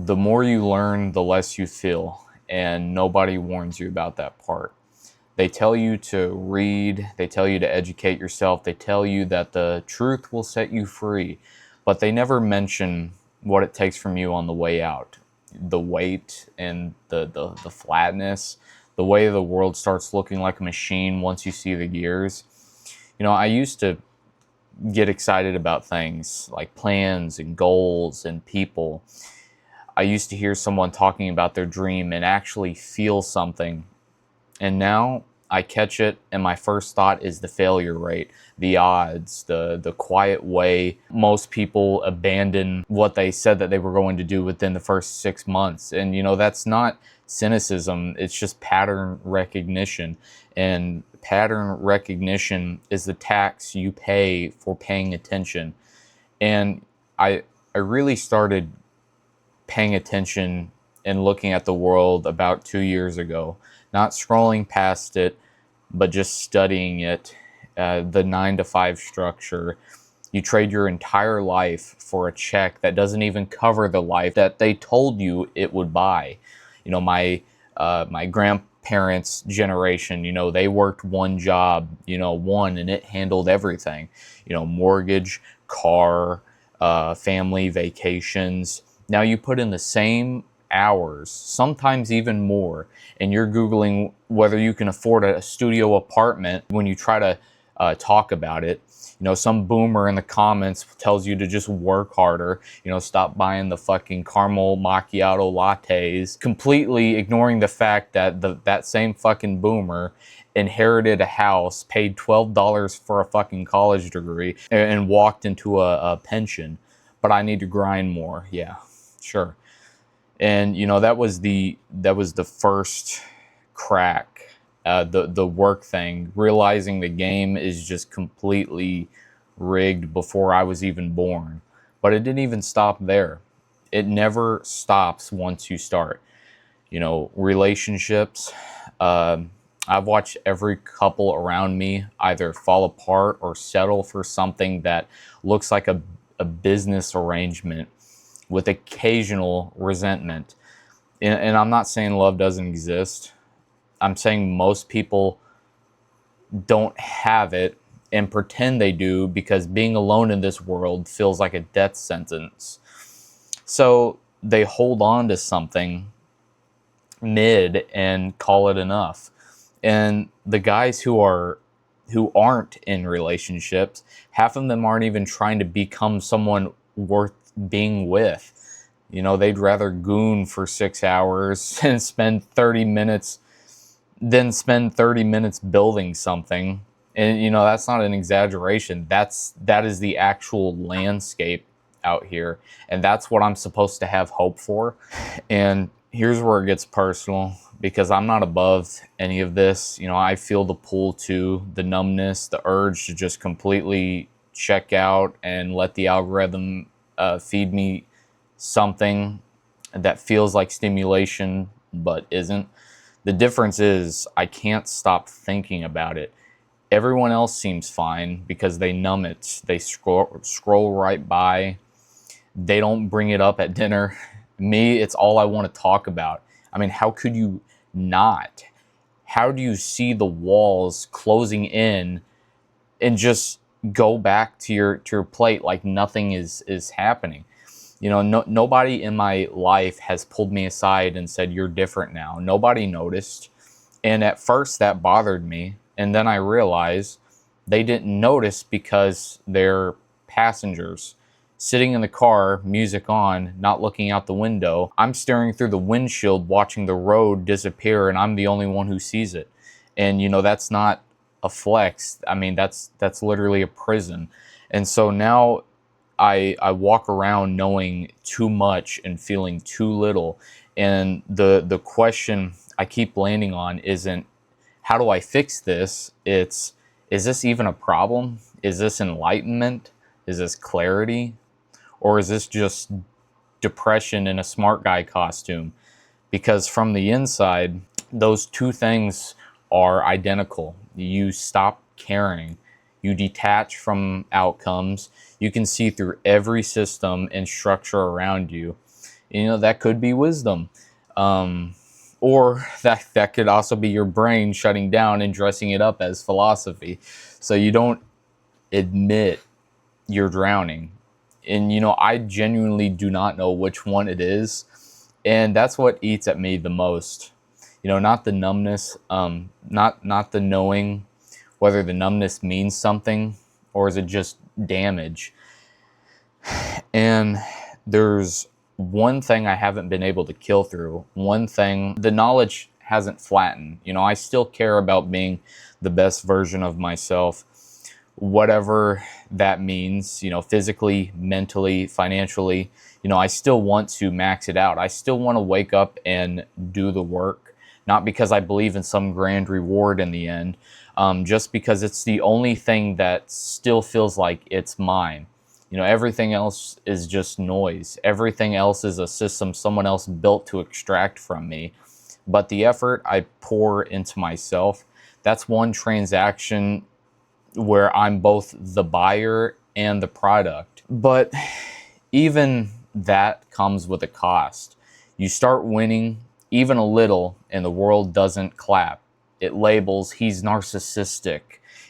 The more you learn, the less you feel, and nobody warns you about that part. They tell you to read, they tell you to educate yourself, they tell you that the truth will set you free, but they never mention what it takes from you on the way out. The weight and the flatness, the way the world starts looking like a machine once you see the gears. I used to get excited about things like plans and goals and people. I used to hear someone talking about their dream and actually feel something. And now I catch it, and my first thought is the failure rate, the odds, the quiet way most people abandon what they said that they were going to do within the first 6 months. And that's not cynicism, it's just pattern recognition. And pattern recognition is the tax you pay for paying attention. And I really started paying attention and looking at the world about 2 years ago, not scrolling past it, but just studying it. The 9 to 5 structure. You trade your entire life for a check that doesn't even cover the life that they told you it would buy. My grandparents' generation, they worked one job, and it handled everything. Mortgage, car, family, vacations. Now you put in the same hours, sometimes even more, and you're Googling whether you can afford a studio apartment when you try to talk about it. Some boomer in the comments tells you to just work harder, stop buying the fucking caramel macchiato lattes, completely ignoring the fact that that same fucking boomer inherited a house, paid $12 for a fucking college degree, and walked into a pension. But I need to grind more. Yeah, sure. And that was the first crack, the work thing, realizing the game is just completely rigged before I was even born. But it didn't even stop there. It never stops once you start. Relationships. I've watched every couple around me either fall apart or settle for something that looks like a business arrangement with occasional resentment. And I'm not saying love doesn't exist. I'm saying most people don't have it and pretend they do because being alone in this world feels like a death sentence. So they hold on to something mid and call it enough. And the guys who aren't in relationships, half of them aren't even trying to become someone worth being with. They'd rather goon for 6 hours and spend 30 minutes than spend 30 minutes building something. And that's not an exaggeration. That is the actual landscape out here. And that's what I'm supposed to have hope for. And here's where it gets personal, because I'm not above any of this. I feel the pull to the numbness, the urge to just completely check out and let the algorithm feed me something that feels like stimulation but isn't. The difference is I can't stop thinking about it. Everyone else seems fine because they numb it. They scroll right by. They don't bring it up at dinner. Me, it's all I want to talk about. I mean, how could you not? How do you see the walls closing in and just go back to your plate like nothing is happening? Nobody in my life has pulled me aside and said, "You're different now." Nobody noticed. And at first that bothered me. And then I realized they didn't notice because they're passengers sitting in the car, music on, not looking out the window. I'm staring through the windshield, watching the road disappear, and I'm the only one who sees it. And that's not a flex. I mean, that's literally a prison. And so now I walk around knowing too much and feeling too little. And the question I keep landing on isn't how do I fix this? It's, is this even a problem? Is this enlightenment? Is this clarity? Or is this just depression in a smart guy costume? Because from the inside, those two things are identical. You stop caring. You detach from outcomes. You can see through every system and structure around you. You know, that could be wisdom. Um, or that could also be your brain shutting down and dressing it up as philosophy. So you don't admit you're drowning. And you know, I genuinely do not know which one it is. And that's what eats at me the most. You know, not the numbness, not the knowing whether the numbness means something or is it just damage. And there's one thing I haven't been able to kill through. One thing, the knowledge hasn't flattened. You know, I still care about being the best version of myself, whatever that means, you know, physically, mentally, financially. You know, I still want to max it out. I still want to wake up and do the work, not because I believe in some grand reward in the end, just because it's the only thing that still feels like it's mine. You know, everything else is just noise. Everything else is a system someone else built to extract from me. But the effort I pour into myself, that's one transaction where I'm both the buyer and the product. But even that comes with a cost. You start winning even a little, and the world doesn't clap. It labels he's narcissistic.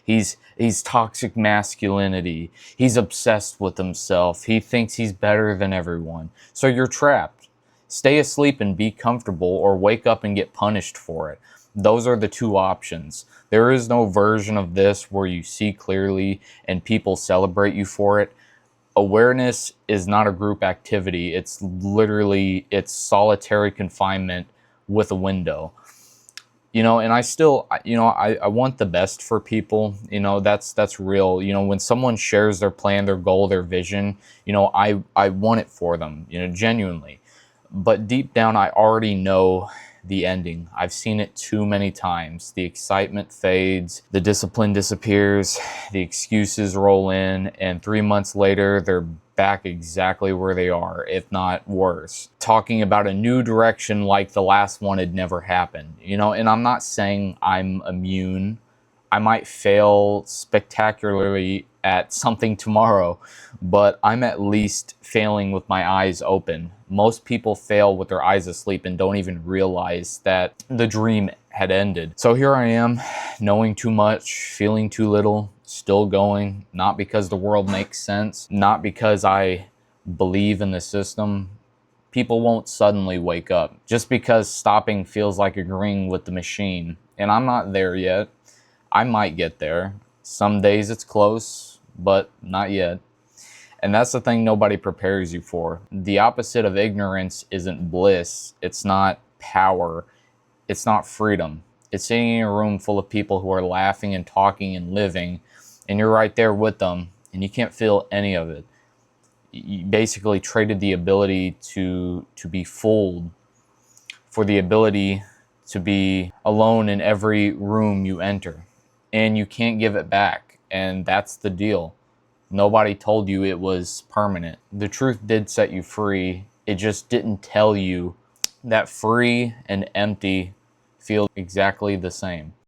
He's toxic masculinity. He's obsessed with himself. He thinks he's better than everyone. So you're trapped. Stay asleep and be comfortable, or wake up and get punished for it. Those are the two options. There is no version of this where you see clearly and people celebrate you for it. Awareness is not a group activity. It's literally, it's solitary confinement with a window. You know, and I still, you know, I want the best for people. You know, that's real. You know, when someone shares their plan, their goal, their vision, you know, I want it for them, you know, genuinely. But deep down, I already know the ending. I've seen it too many times. The excitement fades, the discipline disappears, the excuses roll in, and 3 months later, they're back exactly where they are, if not worse. Talking about a new direction like the last one had never happened. You know, and I'm not saying I'm immune. I might fail spectacularly at something tomorrow, but I'm at least failing with my eyes open. Most people fail with their eyes asleep and don't even realize that the dream had ended. So here I am, knowing too much, feeling too little, still going, not because the world makes sense, not because I believe in the system. People won't suddenly wake up just because stopping feels like agreeing with the machine. And I'm not there yet. I might get there. Some days it's close, but not yet. And that's the thing nobody prepares you for. The opposite of ignorance isn't bliss. It's not power. It's not freedom. It's sitting in a room full of people who are laughing and talking and living, and you're right there with them, and you can't feel any of it. You basically traded the ability to be fooled for the ability to be alone in every room you enter. And you can't give it back. And that's the deal. Nobody told you it was permanent. The truth did set you free. It just didn't tell you that free and empty feel exactly the same.